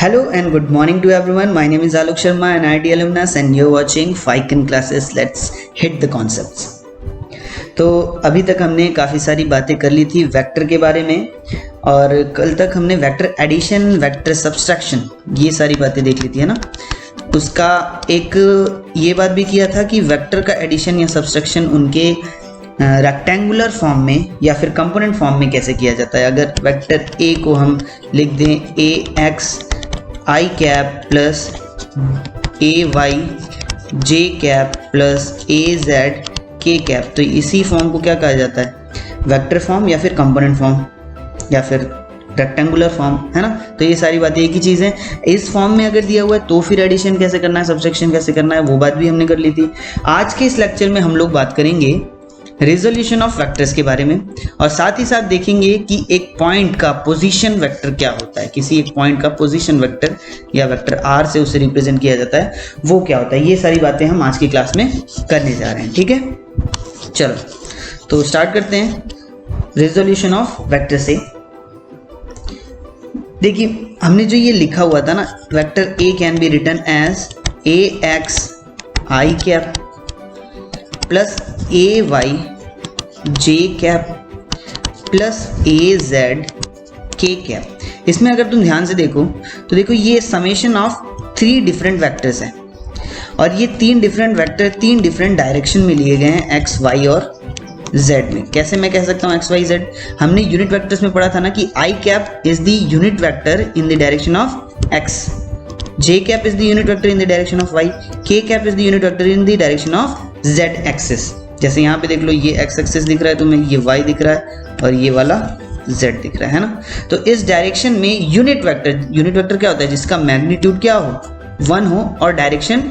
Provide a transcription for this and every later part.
Hello and good morning to everyone. My name is Alok Sharma, an IIT alumnus, and you're watching FICON classes. Let's hit the concepts. तो अभी तक हमने काफ़ी सारी बातें कर ली थी वेक्टर के बारे में, और कल तक हमने वेक्टर एडिशन, वेक्टर सब्सट्रैक्शन, ये सारी बातें देख ली थी, है ना। उसका एक ये बात भी किया था कि वेक्टर का एडिशन या सब्सट्रैक्शन उनके रेक्टेंगुलर फॉर्म में या फिर कंपोनेंट फॉर्म में कैसे किया जाता है। अगर वेक्टर ए को हम लिख दें ए X I cap plus A Y J cap plus A Z K cap, तो इसी फॉर्म को क्या कहा जाता है, वेक्टर फॉर्म या फिर कंपोनेंट फॉर्म या फिर रेक्टेंगुलर फॉर्म, है ना। तो ये सारी बातें एक ही चीज़ है। इस फॉर्म में अगर दिया हुआ है तो फिर एडिशन कैसे करना है, सब्सट्रैक्शन कैसे करना है, वो बात भी हमने कर ली थी। आज के इस लेक्चर में हम लोग बात करेंगे रिजोल्यूशन ऑफ वेक्टर्स के बारे में, और साथ ही साथ देखेंगे कि एक पॉइंट का पोजीशन वेक्टर क्या होता है, किसी एक पॉइंट का पोजीशन वेक्टर या वेक्टर आर से उसे रिप्रेजेंट किया जाता है, वो क्या होता है। ये सारी बातें हम आज की क्लास में करने जा रहे हैं, ठीक है। चलो तो स्टार्ट करते हैं रिजोल्यूशन ऑफ वेक्टर से। देखिए हमने जो ये लिखा हुआ था ना, vector A can be written as A X I cap plus A Y J cap plus A Z K cap. इसमें अगर तुम ध्यान से देखो तो देखो ये समेशन ऑफ 3 डिफरेंट वेक्टर्स है, और ये 3 डिफरेंट वेक्टर 3 डिफरेंट डायरेक्शन में लिए गए हैं, एक्स वाई और जेड में। कैसे मैं कह सकता हूँ एक्स वाई जेड, हमने यूनिट वेक्टर्स में पढ़ा था ना कि I cap is the unit vector in the direction of X, J cap is the unit vector in the direction of Y, K cap is the unit vector in the direction of Z axis. जैसे यहाँ पे देख लो, ये x axis दिख रहा है तुम्हें, ये वाई दिख रहा है और ये वाला जेड दिख रहा है ना। तो इस डायरेक्शन में यूनिट वेक्टर क्या होता है, जिसका मैग्नीट्यूड क्या हो, 1 हो, और डायरेक्शन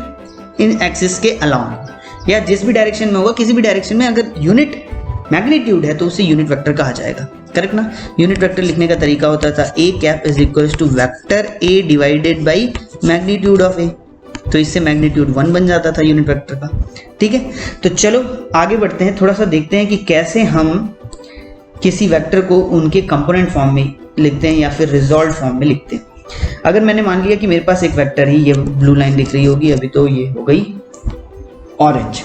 इन एक्सिस के अलाउंग या जिस भी डायरेक्शन में होगा, किसी भी डायरेक्शन में अगर यूनिट मैग्नीट्यूड है तो उसे यूनिट वेक्टर कहा जाएगा, करेक्ट ना। यूनिट वेक्टर लिखने का तरीका होता था A cap is equals to vector A divided by magnitude of A, तो इससे मैग्नीट्यूड 1 बन जाता था यूनिट वेक्टर का, ठीक है। तो चलो आगे बढ़ते हैं, थोड़ा सा देखते हैं कि कैसे हम किसी वेक्टर को उनके कंपोनेंट फॉर्म में लिखते हैं या फिर रिजॉल्व फॉर्म में लिखते हैं। अगर मैंने मान लिया कि मेरे पास एक वेक्टर है, ये ब्लू लाइन दिख रही होगी अभी, तो ये हो गई ऑरेंज।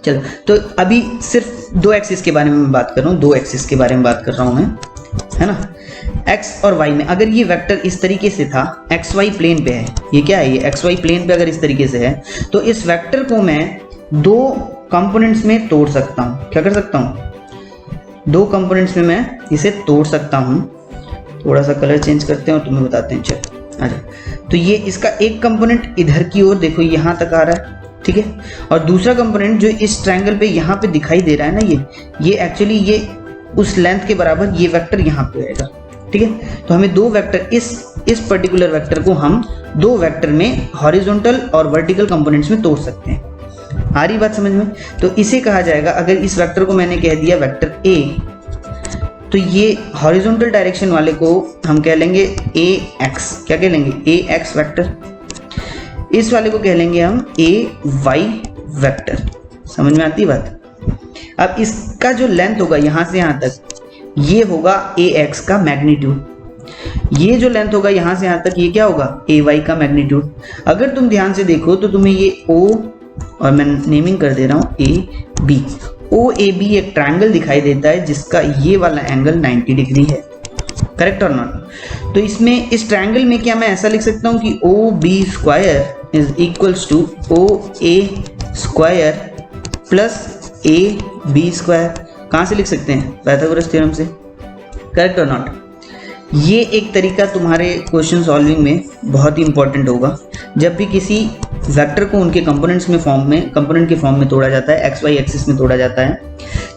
चलो तो अभी सिर्फ 2 एक्सिस के बारे में मैं बात कर रहा हूँ, 2 एक्सिस के बारे में बात कर रहा हूँ मैं, है ना। एक्स और वाई में अगर ये वेक्टर इस तरीके से था, एक्स वाई प्लेन पे है, ये क्या है, ये एक्स वाई प्लेन पे अगर इस तरीके से है, तो इस वेक्टर को मैं 2 कंपोनेंट्स में तोड़ सकता हूँ। क्या कर सकता हूँ, 2 कंपोनेंट्स में मैं इसे तोड़ सकता हूँ। थोड़ा सा कलर चेंज करते हैं और तुम्हें बताते हैं। चलो अच्छा, तो ये इसका एक कंपोनेंट इधर की ओर देखो यहाँ तक आ रहा है, ठीक है, और दूसरा कंपोनेंट जो इस ट्रायंगल पे यहाँ पे दिखाई दे रहा है ना, ये एक्चुअली ये उस लेंथ के बराबर ये वेक्टर यहाँ पे आएगा, ठीक है। तो हमें 2 वेक्टर, इस पर्टिकुलर वेक्टर को हम 2 वेक्टर में हॉरिजॉन्टल और वर्टिकल कंपोनेंट्स में तोड़ सकते हैं। आ रही बात समझ में। तो इसे कहा जाएगा, अगर इस वेक्टर को मैंने कह दिया वेक्टर ए, तो ये हॉरिजॉन्टल डायरेक्शन वाले को हम कह लेंगे ए एक्स। क्या कह लेंगे, ए एक्स वेक्टर। इस वाले को कह लेंगे हम ए वाई वेक्टर। समझ में आती बात। अब इसका जो लेंथ होगा यहाँ से यहाँ तक, ये होगा ए एक्स का मैग्नीट्यूड। ये जो लेंथ होगा यहाँ से यहाँ तक, ये क्या होगा, ए वाई का मैग्नीट्यूड। अगर तुम ध्यान से देखो तो तुम्हें ये ओ, और मैं नेमिंग कर दे रहा हूँ A B, O A B एक ट्रायंगल दिखाई देता है जिसका ये वाला एंगल 90 डिग्री है, करेक्ट और नॉट। तो इसमें इस ट्रायंगल में क्या मैं ऐसा लिख सकता हूँ कि O B square is equals to O A square plus A B square. कहाँ से लिख सकते हैं, पाइथागोरस थ्योरम से, करेक्ट और नॉट। ये एक तरीका तुम्हारे क्वेश्चन सॉल्विंग में बहुत ही इंपॉर्टेंट होगा। जब भी किसी वेक्टर को उनके कंपोनेंट्स में कंपोनेंट के फॉर्म में तोड़ा जाता है, एक्स वाई एक्सिस में तोड़ा जाता है,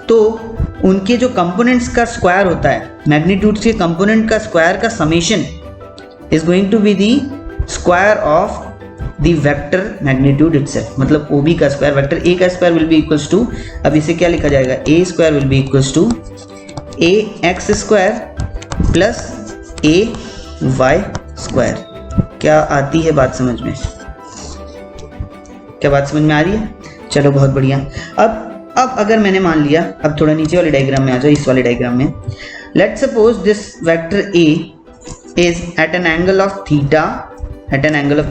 तो उनके जो कंपोनेंट्स का स्क्वायर होता है, मैग्नीट्यूड के कंपोनेंट का स्क्वायर का summation is going to be the square of the vector magnitude itself. मतलब ओ बी का स्क्वायर, वेक्टर ए का square will be equals to, अब इसे क्या लिखा जाएगा, A square will be equals to A X square plus A Y square. क्या आती है बात समझ में, क्या बात समझ में आ रही है। चलो बहुत बढ़िया। अब अगर मैंने मान लिया, अब थोड़ा नीचे वाले डायग्राम में आ जाओ, इस वाले डायग्राम में, let's suppose this vector A is at an angle of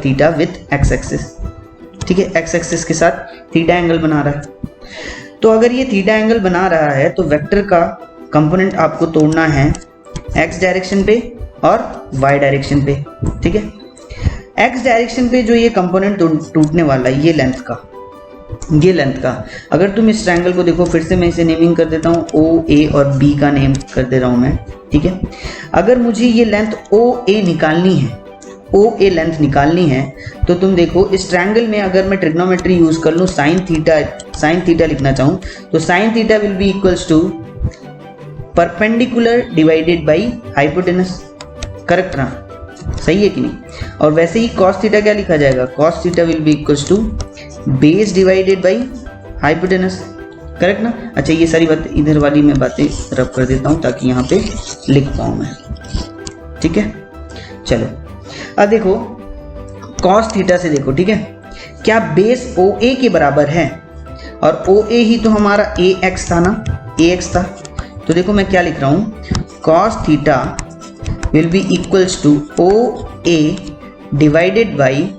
theta with X axis. ठीक है, एक्स एक्सिस के साथ थीटा एंगल बना रहा है। तो अगर ये थीटा एंगल बना रहा है तो वेक्टर का कंपोनेंट आपको तोड़ना है एक्स डायरेक्शन पे और वाई डायरेक्शन पे। ठीक है, एक्स डायरेक्शन पे जो ये कंपोनेंट टूटने वाला है ये लेंथ का, अगर तुम इस ट्रायंगल को देखो, फिर से मैं इसे नेमिंग कर देता हूँ, ओ ए और बी का नेम कर दे रहा हूँ मैं। ठीक है, अगर मुझे ये लेंथ ओ ए लेंथ निकालनी है तो तुम देखो इस ट्रायंगल में अगर मैं ट्रिग्नोमेट्री यूज कर लूँ, साइन थीटा लिखना चाहूँ तो sine theta will be equals to perpendicular divided by hypotenuse. Correct ना, सही है कि नहीं? और वैसे ही कॉस थीटा क्या लिखा जाएगा, cos theta will be equals to base divided by hypotenuse. Correct ना? अच्छा, ये सारी बातें इधर वाली मैं बातें रब कर देता हूँ ताकि यहाँ पे लिख पाऊँ मैं। ठीक है, चलो अब देखो कॉस थीटा से देखो। ठीक है, क्या बेस ओ ए के बराबर है, और ओ ए ही तो हमारा ए एक्स था ना, ए एक्स था। तो देखो मैं क्या लिख रहा हूँ, cos theta will be equals to O A divided by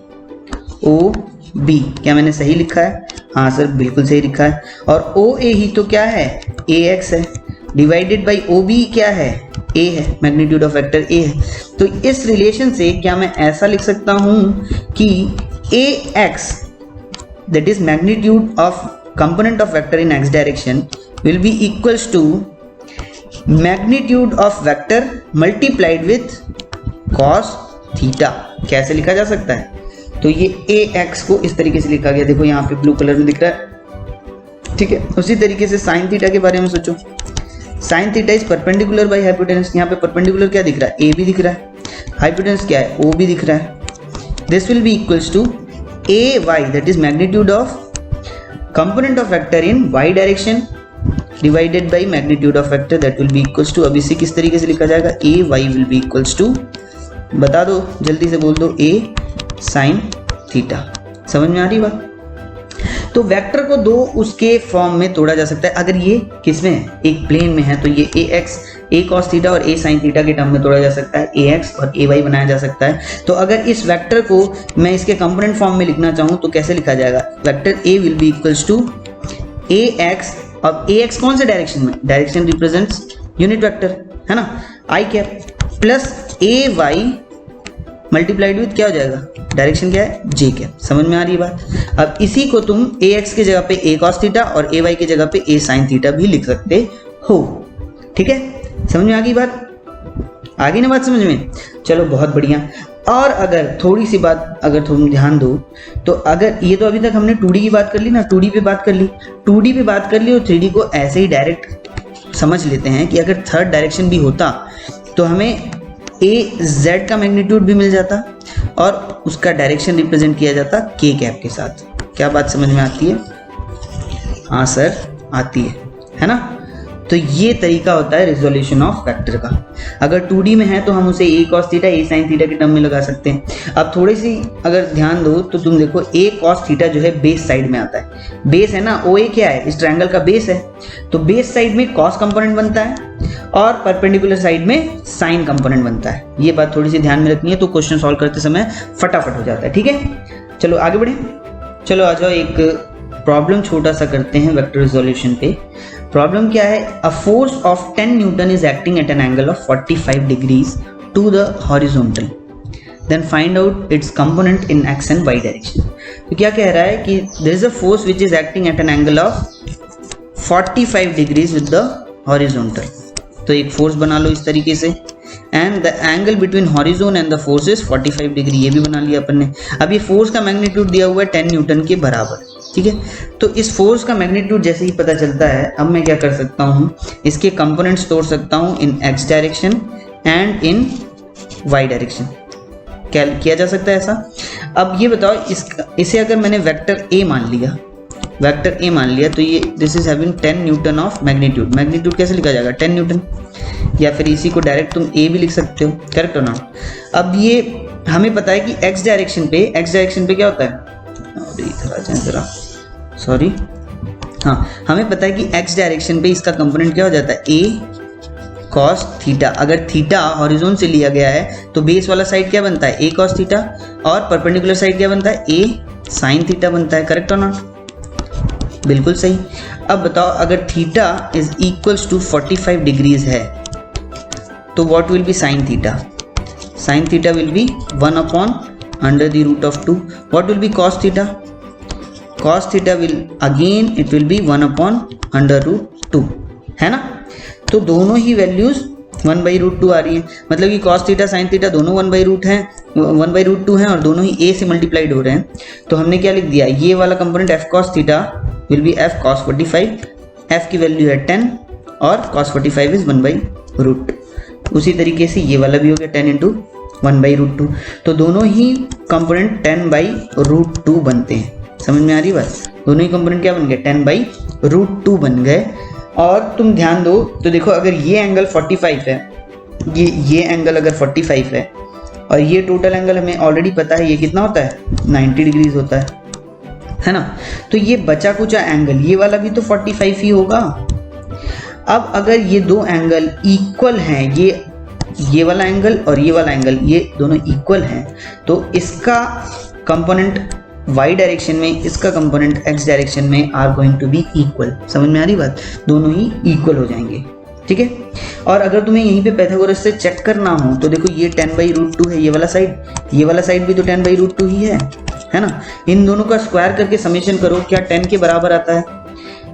O B. क्या मैंने सही लिखा है? हाँ सर, बिल्कुल सही लिखा है। और ओ ए ही तो क्या है, ए एक्स है, डिवाइडेड बाई ओ बी क्या है, ए है, मैग्नीट्यूड ऑफ वेक्टर ए है। तो इस रिलेशन से क्या मैं ऐसा लिख सकता हूँ कि A X that is magnitude of component of vector in X direction will be equals to magnitude of vector multiplied with cos theta. कैसे लिखा जा सकता है? तो ये ए एक्स को इस तरीके से लिखा गया, देखो यहाँ पे ब्लू कलर में दिख रहा है। ठीक है, उसी तरीके से साइन थीटा के बारे में सोचो, sine theta is perpendicular by hypotenuse. यहाँ पे परपेंडिकुलर क्या दिख रहा है, ए भी दिख रहा है, हाइपोटेनस क्या है, ओ भी दिख रहा है। This will be equals to A Y that is magnitude of component of vector in Y direction divided by magnitude of vector that will be equals to, अब इसे किस तरीके से लिखा जाएगा, A Y will be equals to, बता दो जल्दी से बोल दो, ए साइन थीटा। समझ में आ रही बात? तो वेक्टर को दो उसके फॉर्म में तोड़ा जा सकता है। अगर ये किस में है, एक प्लेन में है, तो ये ए एक्स, ए कॉस थीटा और ए साइन थीटा के टर्म में तोड़ा जा सकता है, ए एक्स और ए वाई बनाया जा सकता है। तो अगर इस वेक्टर को मैं इसके कंपोनेंट फॉर्म में लिखना चाहूँ तो कैसे लिखा जाएगा, vector A will be equals to A X. अब ए एक्स कौन से डायरेक्शन में, डायरेक्शन रिप्रेजेंट्स यूनिट वेक्टर है ना, I cap, plus A Y multiplied with क्या हो जाएगा, डायरेक्शन क्या है, जे कैप। समझ में आ रही है बात? अब इसी को तुम ए एक्स की जगह पे ए कॉस थीटा और ए वाई की जगह पे ए साइन थीटा भी लिख सकते हो। ठीक है, समझ में आ गई बात? आ गई ना बात समझ में? चलो बहुत बढ़िया। और अगर थोड़ी सी बात अगर तुम ध्यान दो तो अगर ये तो अभी तक हमने 2D की बात कर ली ना, 2D पे बात कर ली, 2D पे बात कर ली, और 3D को ऐसे ही डायरेक्ट समझ लेते हैं कि अगर थर्ड डायरेक्शन भी होता तो हमें ए जेड का मैग्नीट्यूड भी मिल जाता और उसका डायरेक्शन रिप्रेजेंट किया जाता के कैप के साथ। क्या बात समझ में आती है? हाँ सर, आती है ना? तो ये तरीका होता है रिजोल्यूशन ऑफ वेक्टर का। अगर 2D में है तो हम उसे ए कॉस थीटा ए साइन थीटा के टर्म में लगा सकते हैं। अब थोड़ी सी अगर ध्यान दो तो तुम देखो ए कॉस थीटा जो है बेस साइड में आता है, बेस है ना, ओ ए क्या है, इस ट्रायंगल का बेस है, तो बेस साइड में कॉस कंपोनेंट बनता है और परपेंडिकुलर साइड में साइन कंपोनेंट बनता है। ये बात थोड़ी सी ध्यान में रखनी है, तो क्वेश्चन सॉल्व करते समय फटाफट हो जाता है। ठीक है, चलो आगे बढ़े। चलो आ जाओ, एक प्रॉब्लम छोटा सा करते हैं वेक्टर रिजोल्यूशन पे। प्रॉब्लम क्या है, a force of 10 newton is acting at an angle of 45 degrees to the horizontal, then find out its component in X and Y direction. तो क्या कह रहा है कि there is a force which is acting at an angle of 45 degrees with the horizontal. तो एक force बना लो इस तरीके से, and the angle between horizon and the force is 45 degree, ये भी बना लिया अपन ने। अब ये फोर्स का मैग्नीट्यूड दिया हुआ है 10 न्यूटन के बराबर। ठीक है, तो इस फोर्स का मैग्नीट्यूड जैसे ही पता चलता है, अब मैं क्या कर सकता हूँ, इसके कंपोनेंट्स तोड़ सकता हूँ in X direction and in Y direction. क्या किया जा सकता है ऐसा? अब ये बताओ, इसे अगर मैंने वेक्टर ए मान लिया, वेक्टर ए मान लिया, तो ये this is having 10 Newton of magnitude. Magnitude कैसे लिखा जाएगा, 10 न्यूटन, या फिर इसी को डायरेक्ट तुम ए भी लिख सकते हो। करेक्ट हो ना? अब ये हमें पता है कि एक्स डायरेक्शन पे क्या होता है, इधर आ जाए जरा, सॉरी, हाँ, हमें पता है कि एक्स डायरेक्शन पे इसका कंपोनेंट क्या हो जाता है, ए कॉस थीटा। अगर थीटा हॉरिजॉन से लिया गया है तो बेस वाला साइड क्या बनता है, ए कॉस थीटा, और परपेंडिकुलर साइड क्या बनता है, ए साइन थीटा बनता है। करेक्ट और नॉट? बिल्कुल सही। अब बताओ, अगर theta is equals to 45 degrees है तो what will be sine theta? Sine theta will be 1 upon under the root of 2। What will be cos theta? Cos theta will again it will be 1 upon under root 2, है ना। तो दोनों ही values 1/√2 आ रही है, मतलब कि cos थीटा sin थीटा दोनों 1/√2 हैं और दोनों ही a से मल्टीप्लाइड हो रहे हैं। तो हमने क्या लिख दिया, ये वाला component f cos theta will B f cos 45, f की वैल्यू है 10 और cos 45 इज 1/√2। उसी तरीके से ये वाला भी हो गया 10 इंटू 1/√2। तो दोनों ही कंपोनेंट 10/√2 बनते हैं। समझ में आ रही बात? दोनों ही कंपोनेंट क्या बन गए, 10/√2 बन गए। और तुम ध्यान दो तो देखो, अगर ये एंगल 45 है, ये एंगल अगर 45 है और ये टोटल एंगल हमें ऑलरेडी पता है ये कितना होता है, 90 डिग्रीज होता है ना। तो ये बचा कुचा एंगल ये वाला भी तो 45 ही होगा। अब अगर ये दो एंगल इक्वल हैं, ये वाला एंगल और ये वाला एंगल, ये दोनों इक्वल हैं, तो इसका कंपोनेंट y डायरेक्शन में, इसका कंपोनेंट x डायरेक्शन में are going to be equal. समझ में आ रही बात? दोनों ही इक्वल हो जाएंगे, ठीक है। और अगर तुम्हें यहीं पे पाइथागोरस से चेक करना हो तो देखो, ये 10/√2 है, ये वाला साइड भी तो 10/√2 ही है ना। इन दोनों का स्क्वायर करके समेशन करो, क्या 10 के बराबर आता है?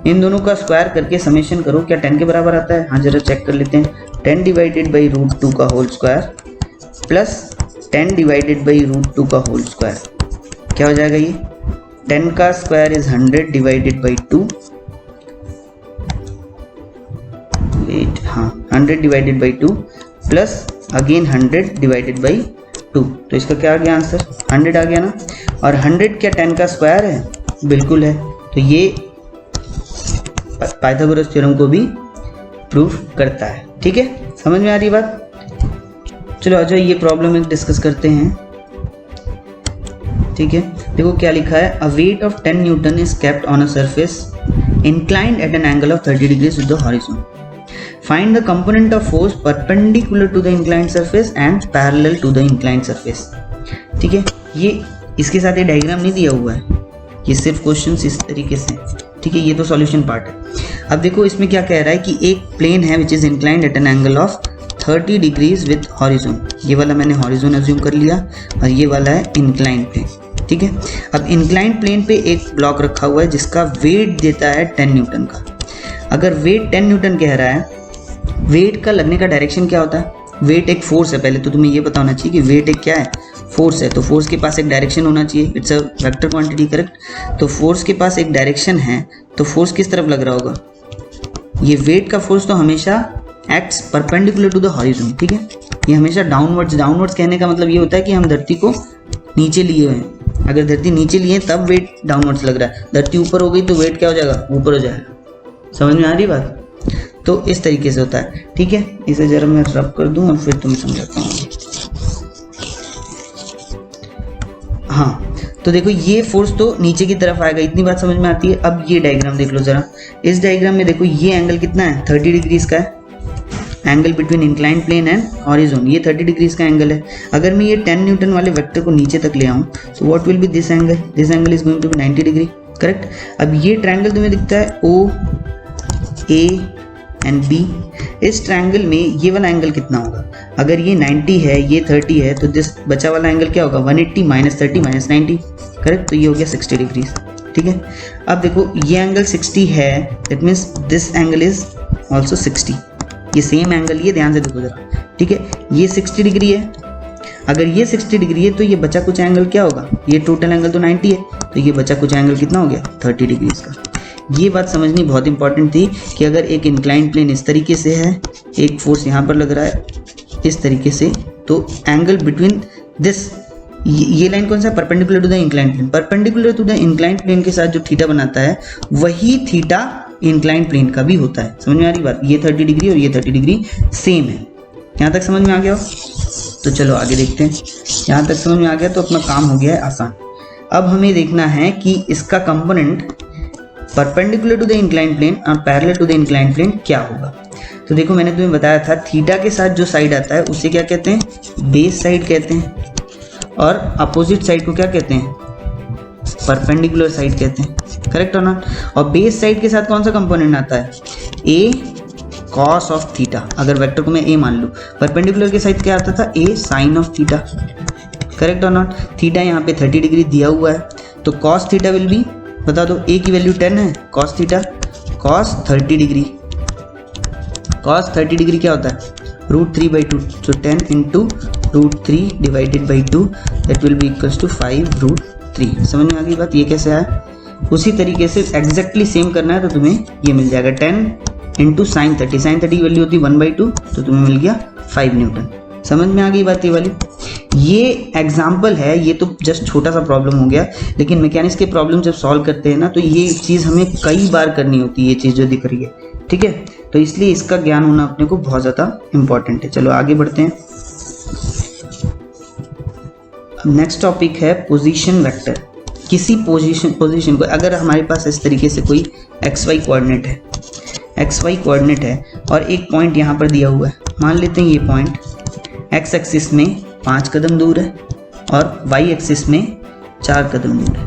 इन दोनों का स्क्वायर करके समेशन करो, क्या 10 के बराबर आता है? हाँ, जरा चेक कर लेते हैं। 10/√2 का होल स्क्वायर प्लस 10/√2 का होल स्क्वायर क्या हो जाएगा? ये 10 का square is 100 divided by 2। Wait, हाँ, 100 divided by 2 plus again 100 divided by 2। तो इसका क्या आ गया आंसर? 100 आ गया ना। और 100 क्या 10 का स्क्वायर है? बिल्कुल है। तो ये पाइथागोरस थ्योरम को भी प्रूफ करता है, ठीक है। समझ में आ रही बात? चलो आ जाओ, ये प्रॉब्लम एक डिस्कस करते हैं, ठीक है। देखो क्या लिखा है, a weight of 10 newton is kept on a surface inclined at an angle of 30 degrees with the horizon. Find the component of force perpendicular to the inclined surface and parallel to the inclined surface. ठीक है, ये इसके साथ ये diagram नहीं दिया हुआ है, ये सिर्फ क्वेश्चंस इस तरीके से, ठीक है। ये तो सॉल्यूशन पार्ट है। अब देखो इसमें क्या कह रहा है कि एक प्लेन है which is inclined at an angle of 30 degrees with horizon. ये वाला मैंने हॉरिजॉन अज्यूम कर लिया और ये वाला है इंक्लाइंड प्लेन, ठीक है। अब इंक्लाइंड प्लेन पे एक ब्लॉक रखा हुआ है जिसका वेट देता है 10 न्यूटन का। अगर वेट 10 न्यूटन कह रहा है, वेट का लगने का डायरेक्शन क्या होता है? वेट एक फोर्स है, पहले तो तुम्हें ये पता होना चाहिए कि वेट एक क्या है, फोर्स है। तो फोर्स के पास एक डायरेक्शन होना चाहिए, it's a vector quantity, correct. तो फोर्स के पास एक डायरेक्शन है, तो फोर्स किस तरफ लग रहा होगा? ये वेट का फोर्स तो हमेशा acts perpendicular to the horizon, ठीक है। ये हमेशा डाउनवर्ड्स कहने का मतलब ये होता है कि हम धरती को नीचे लिए हुए हैं। अगर धरती नीचे लिए तब वेट डाउनवर्ड्स लग रहा है, धरती ऊपर हो गई तो वेट क्या हो जाएगा? ऊपर हो जाएगा। समझ में आ रही बात? तो इस तरीके से होता है, ठीक है। इसे जरा मैं रब कर दूं और फिर तुम्हें समझाता हूँ। हाँ, तो देखो ये फोर्स तो नीचे की तरफ आएगा, इतनी बात समझ में आती है। अब ये डायग्राम देख लो जरा। इस डायग्राम में देखो ये एंगल कितना है? 30 डिग्रीज का है, angle between inclined plane and horizon. ये 30 डिग्रीज का एंगल है। अगर मैं ये 10 न्यूटन वाले वेक्टर को नीचे तक ले आऊँ तो what will be this angle? This angle is going to be 90 degree, correct. अब ये ट्रायंगल तुम्हें दिखता है O A एंड B। इस ट्रायंगल में ये वाला एंगल कितना होगा? अगर ये 90 है, ये 30 है, तो दिस बचा वाला एंगल क्या होगा? 180 माइनस 30 माइनस 90, करेक्ट। तो ये हो गया 60 डिग्रीज, ठीक है। अब देखो ये एंगल 60 है, that means this angle is also 60। ये सेम एंगल, ये ध्यान से देखो जरा, ठीक है। ये 60 डिग्री है। अगर ये 60 डिग्री है तो ये बचा कुछ एंगल क्या होगा? ये टोटल एंगल तो 90 है, तो ये बचा कुछ एंगल कितना हो गया? 30 डिग्रीज का। ये बात समझनी बहुत इंपॉर्टेंट थी कि अगर एक इंक्लाइंड प्लेन इस तरीके से है, एक फोर्स यहाँ पर लग रहा है इस तरीके से, तो एंगल बिटवीन दिस, ये लाइन कौन सा? Perpendicular to the inclined plane. Perpendicular to the inclined plane के साथ जो थीटा बनाता है वही थीटा इंक्लाइंड प्लेन का भी होता है। समझ में आ रही बात? ये 30 डिग्री और ये 30 डिग्री सेम है। यहाँ तक समझ में आ गया हो? तो चलो आगे देखते हैं। यहाँ तक समझ में आ गया तो अपना काम हो गया है आसान। अब हमें देखना है कि इसका component perpendicular to the inclined plane और parallel to the inclined plane क्या होगा। तो देखो मैंने तुम्हें बताया था थीटा के साथ जो साइड आता है उसे क्या कहते हैं, बेस साइड कहते हैं, और अपोजिट साइड को क्या कहते हैं, परपेंडिकुलर साइड कहते हैं, करेक्ट और नॉट। और बेस साइड के साथ कौन सा कंपोनेंट आता है, ए कॉस ऑफ थीटा, अगर वेक्टर को मैं ए मान लूँ। परपेंडिकुलर के साइड क्या आता था, ए साइन ऑफ थीटा, करेक्ट और नॉट। थीटा यहाँ पे 30 डिग्री दिया हुआ है, तो कॉस थीटा विल बी, बता दो, ए की वैल्यू 10 है, cos theta cos 30 degree, cos 30 degree क्या होता है, √3/2, तो 10 into √3 divided by 2 that will be equals to 5√3। समझ में आ गई बात, ये कैसे आया। उसी तरीके से एग्जैक्टली सेम करना है तो तुम्हें ये मिल जाएगा 10 इंटू साइन 30, साइन 30 की वैल्यू होती है 1/2, तो तुम्हें मिल गया 5 न्यूटन। समझ में आ गई बात ये वाली। ये एग्जाम्पल है, ये तो जस्ट छोटा सा प्रॉब्लम हो गया, लेकिन मैकेनिक्स के प्रॉब्लम जब सॉल्व करते हैं ना तो ये चीज़ हमें कई बार करनी होती है, ये चीज़ जो दिख रही है, ठीक है। तो इसलिए इसका ज्ञान होना अपने को बहुत ज़्यादा इंपॉर्टेंट है। चलो आगे बढ़ते हैं। नेक्स्ट टॉपिक है पोजीशन वेक्टर। किसी पोजीशन को अगर हमारे पास इस तरीके से कोई XY कोऑर्डिनेट है और एक पॉइंट यहाँ पर दिया हुआ है, मान लेते हैं ये पॉइंट X एक्सिस में 5 कदम दूर है और Y एक्सिस में 4 कदम दूर है,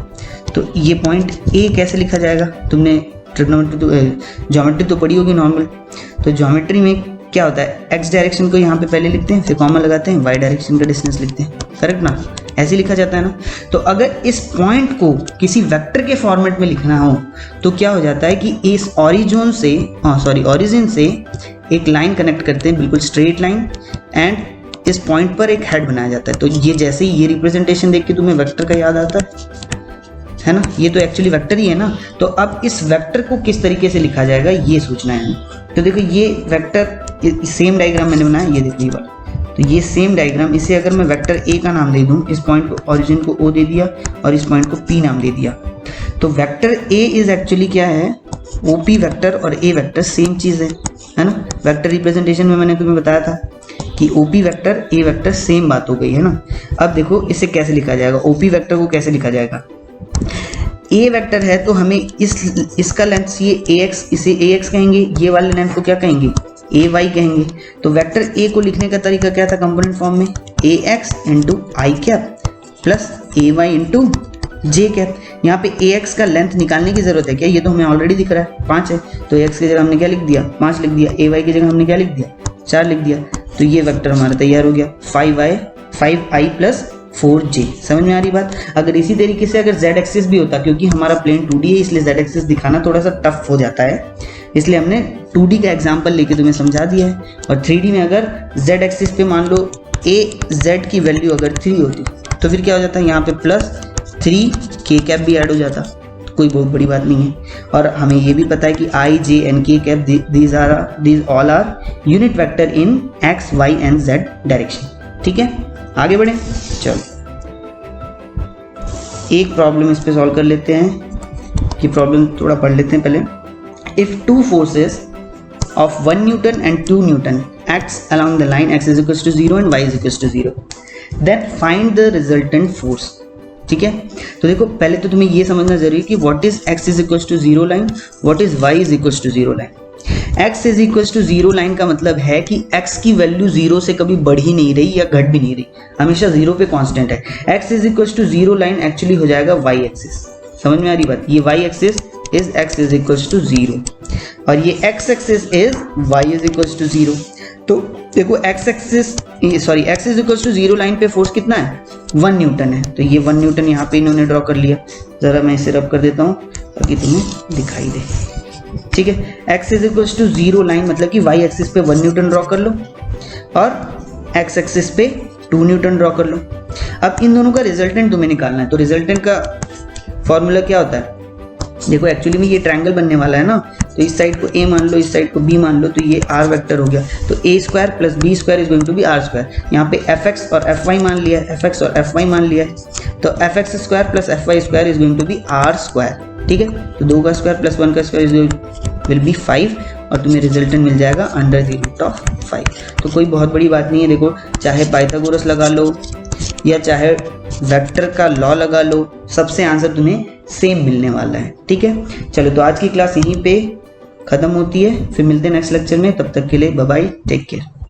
तो ये पॉइंट A कैसे लिखा जाएगा। तुमने ज्योमेट्री तो पढ़ी होगी नॉर्मल, तो ज्योमेट्री में क्या होता है, X डायरेक्शन को यहाँ पे पहले लिखते हैं, फिर कॉमा लगाते हैं, Y डायरेक्शन का डिस्टेंस लिखते हैं, करेक्ट ना, ऐसे लिखा जाता है ना। तो अगर इस पॉइंट को किसी वेक्टर के फॉर्मेट में लिखना हो तो क्या हो जाता है कि इस ओरिजिन से एक लाइन कनेक्ट करते हैं, बिल्कुल स्ट्रेट लाइन, एंड इस पॉइंट पर एक हेड बनाया जाता है। तो ये जैसे ही ये रिप्रेजेंटेशन देख के तुम्हें वेक्टर का याद आता है ना, ये तो एक्चुअली वेक्टर ही है ना। तो अब इस वेक्टर को किस तरीके से लिखा जाएगा ये सोचना है हमें। तो देखो ये वेक्टर, सेम डायग्राम मैंने बनाया, ये देखो ये वाला, तो ये सेम डायग्राम, इसे अगर मैं वेक्टर ए का नाम दे दूं, इस पॉइंट को ओरिजिन को ओ दे दिया और इस पॉइंट को पी नाम दे दिया, तो वेक्टर ए इज एक्चुअली क्या है, ओपी वेक्टर और ए वेक्टर सेम चीज़ है ना। वेक्टर रिप्रेजेंटेशन में मैंने तुम्हें बताया था कि OP vector A vector same बात हो गई है ना। अब देखो इसे कैसे लिखा जाएगा, ओपी वेक्टर को कैसे लिखा जाएगा। ए वेक्टर है तो हमें इसका लेंथ ये ax, इसे ax कहेंगे, ये वाले लेंथ को क्या कहेंगे, ay कहेंगे। तो वेक्टर ए को लिखने का तरीका क्या था कंपोनेंट फॉर्म में, ax इंटू आई कैप प्लस ay इंटू जे कैप। यहाँ पे ax का लेंथ निकालने की जरूरत है क्या, ये तो हमें ऑलरेडी दिख रहा है 5 है, तो ax की जगह हमने क्या लिख दिया, 5 लिख दिया, ay की जगह हमने क्या लिख दिया, 4 लिख दिया। तो ये वेक्टर हमारा तैयार हो गया 5i प्लस 4j। समझ में आ रही बात। अगर इसी तरीके से अगर z एक्सिस भी होता, क्योंकि हमारा प्लेन 2D है इसलिए z एक्सिस दिखाना थोड़ा सा टफ हो जाता है, इसलिए हमने 2D का एग्जांपल लेके तुम्हें समझा दिया है। और 3D में अगर z एक्सिस पे मान लो z की वैल्यू अगर 3 होती तो फिर क्या हो जाता है, यहाँ पे प्लस 3k कैप भी ऐड हो जाता, तो कोई बहुत बड़ी बात नहीं है। और हमें ये भी पता है कि i, j and k cap these all are unit vector in x, y and z direction. ठीक है, आगे बढ़े। चलो एक प्रॉब्लम इस पे सॉल्व कर लेते हैं, कि प्रॉब्लम थोड़ा पढ़ लेते हैं पहले। If two forces of 1 Newton and 2 Newton acts along the line x is equals to 0 and y is equals to 0, then find the resultant force। ठीक है, तो देखो पहले तो तुम्हें ये समझना जरूरी है कि what is x is equals to 0 line, what is y is equals to 0 line। x is equals to 0 line का मतलब है कि x की वैल्यू 0 से कभी बढ़ ही नहीं रही या घट भी नहीं रही, हमेशा 0 पे कांस्टेंट है। x is equals to 0 line actually हो जाएगा y एक्सिस। समझ में आ रही बात, ये y axis is x is equals to 0 और ये x axis is y is equals to 0। तो देखो x is equals to 0 line पे फोर्स कितना है, 1 न्यूटन है। तो ये 1 न्यूटन यहाँ पे इन्होंने ड्रॉ कर लिया, ज़रा मैं इसे रब कर देता हूँ ताकि तुम्हें दिखाई दे। ठीक है, x is equals to 0 line मतलब कि y एक्सिस पे 1 न्यूटन ड्रॉ कर लो और x एक्सिस पे 2 न्यूटन ड्रॉ कर लो। अब इन दोनों का रिजल्टेंट तुम्हें निकालना है, तो रिजल्टेंट का फॉर्मूला क्या होता है, देखो एक्चुअली में ये ट्रायंगल बनने वाला है ना, तो इस साइड को a मान लो, इस साइड को b मान लो, तो ये r वेक्टर हो गया। तो a square plus b square is going to be r square. यहाँ पे fx और fy मान लिया है, fx और fy मान लिया है, तो fx square plus fy square is going to be r square. ठीक है, तो 2 का स्क्वायर प्लस 1 का स्क्वायर विल बी 5 और तुम्हें रिजल्टेंट मिल जाएगा अंडर द रूट ऑफ 5। तो कोई बहुत बड़ी बात नहीं है, देखो चाहे पाइथागोरस लगा लो या चाहे वेक्टर का लॉ लगा लो, सबसे आंसर तुम्हें सेम मिलने वाला है। ठीक है, चलो तो आज की क्लास यहीं पे खत्म होती है। फिर मिलते हैं नेक्स्ट लेक्चर में, तब तक के लिए बाय बाय, टेक केयर।